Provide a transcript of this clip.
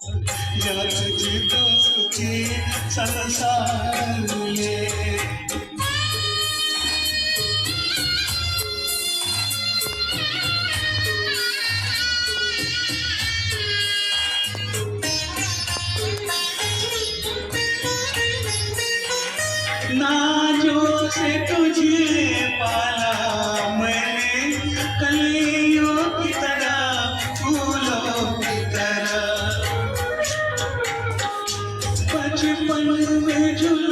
जग जीतो सुखी संसारले ना जो से तुझे पाला मैंने कलियों की तरह फूलों की तरह बचपन में जो